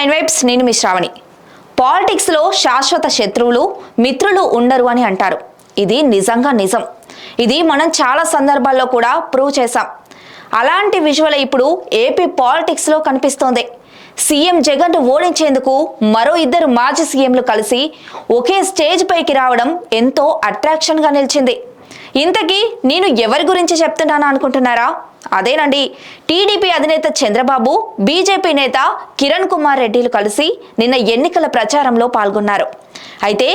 Nine vibes నేను మీ శ్రావణి. పాలిటిక్స్లో శాశ్వత శత్రువులు మిత్రులు ఉండరు అని అంటారు. ఇది నిజంగా నిజం. ఇది మనం చాలా సందర్భాల్లో కూడా ప్రూవ్ చేశాం. అలాంటి విజువల్ ఇప్పుడు ఏపీ పాలిటిక్స్లో కనిపిస్తోంది. సీఎం జగన్ ఓడించేందుకు మరో ఇద్దరు మాజీ సీఎంలు కలిసి ఒకే స్టేజ్ పైకి రావడం ఎంతో అట్రాక్షన్గా నిలిచింది. ఇంతకీ నేను ఎవరి గురించి చెప్తున్నాను అనుకుంటున్నారా? అదేనండి, టీడీపీ అధినేత చంద్రబాబు, బీజేపీ నేత కిరణ్ కుమార్ రెడ్డిలు కలిసి నిన్న ఎన్నికల ప్రచారంలో పాల్గొన్నారు. అయితే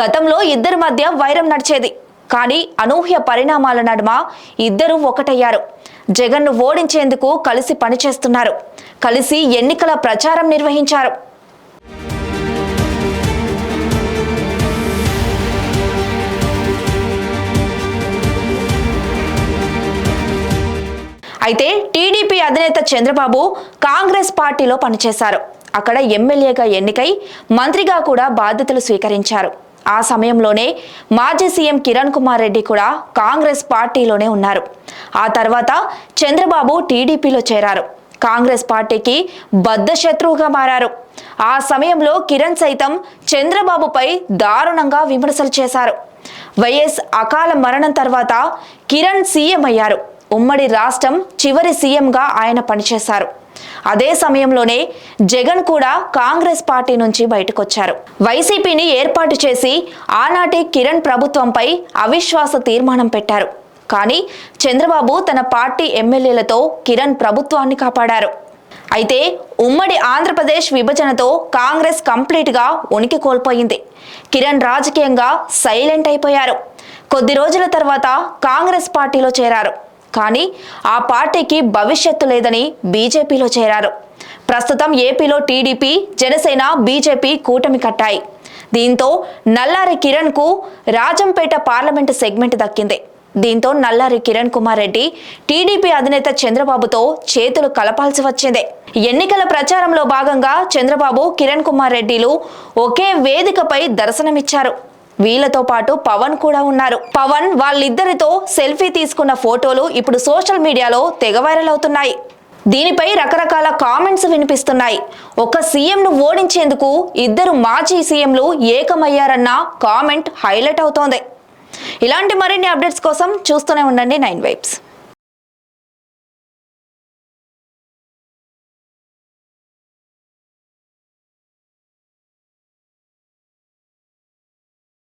గతంలో ఇద్దరి మధ్య వైరం నడిచేది. కానీ అనూహ్య పరిణామాల నడుమ ఇద్దరు ఒకటయ్యారు. జగన్ను ఓడించేందుకు కలిసి పనిచేస్తున్నారు. కలిసి ఎన్నికల ప్రచారం నిర్వహించారు. అయితే టీడీపీ అధినేత చంద్రబాబు కాంగ్రెస్ పార్టీలో పనిచేశారు. అక్కడ ఎమ్మెల్యేగా ఎన్నికై మంత్రిగా కూడా బాధ్యతలు స్వీకరించారు. ఆ సమయంలోనే మాజీ సీఎం కిరణ్ కుమార్ రెడ్డి కూడా కాంగ్రెస్ పార్టీలోనే ఉన్నారు. ఆ తర్వాత చంద్రబాబు టీడీపీలో చేరారు. కాంగ్రెస్ పార్టీకి బద్ధ శత్రువుగా మారారు. ఆ సమయంలో కిరణ్ సైతం చంద్రబాబుపై దారుణంగా విమర్శలు చేశారు. వైఎస్ అకాల మరణం తర్వాత కిరణ్ సీఎం అయ్యారు. ఉమ్మడి రాష్ట్రం చివరి సీఎంగా ఆయన పనిచేశారు. అదే సమయంలోనే జగన్ కూడా కాంగ్రెస్ పార్టీ నుంచి బయటకొచ్చారు. వైసీపీని ఏర్పాటు చేసి ఆనాటి కిరణ్ ప్రభుత్వంపై అవిశ్వాస తీర్మానం పెట్టారు. కానీ చంద్రబాబు తన పార్టీ ఎమ్మెల్యేలతో కిరణ్ ప్రభుత్వాన్ని కాపాడారు. అయితే ఉమ్మడి ఆంధ్రప్రదేశ్ విభజనతో కాంగ్రెస్ కంప్లీట్గా ఉనికి కోల్పోయింది. కిరణ్ రాజకీయంగా సైలెంట్ అయిపోయారు. కొద్ది రోజుల తర్వాత కాంగ్రెస్ పార్టీలో చేరారు. కానీ ఆ పార్టీకి భవిష్యత్తు లేదని బీజేపీలో చేరారు. ప్రస్తుతం ఏపీలో టీడీపీ, జనసేన, బీజేపీ కూటమి కట్టాయి. దీంతో నల్లారి కిరణ్కు రాజంపేట పార్లమెంటు సెగ్మెంట్ దక్కింది. దీంతో నల్లారి కిరణ్ కుమార్ రెడ్డి టీడీపీ అధినేత చంద్రబాబుతో చేతులు కలపాల్సి వచ్చింది. ఎన్నికల ప్రచారంలో భాగంగా చంద్రబాబు, కిరణ్ కుమార్ రెడ్డిలు ఒకే వేదికపై దర్శనమిచ్చారు. వీళ్లతో పాటు పవన్ కూడా ఉన్నారు. పవన్ వాళ్ళిద్దరితో సెల్ఫీ తీసుకున్న ఫోటోలు ఇప్పుడు సోషల్ మీడియాలో తెగ వైరల్ అవుతున్నాయి. దీనిపై రకరకాల కామెంట్స్ వినిపిస్తున్నాయి. ఒక సీఎంను ఓడించేందుకు ఇద్దరు మాజీ సీఎంలు ఏకమయ్యారన్న కామెంట్ హైలైట్ అవుతోంది. ఇలాంటి మరిన్ని అప్డేట్స్ కోసం చూస్తూనే ఉండండి 9 వైబ్స్.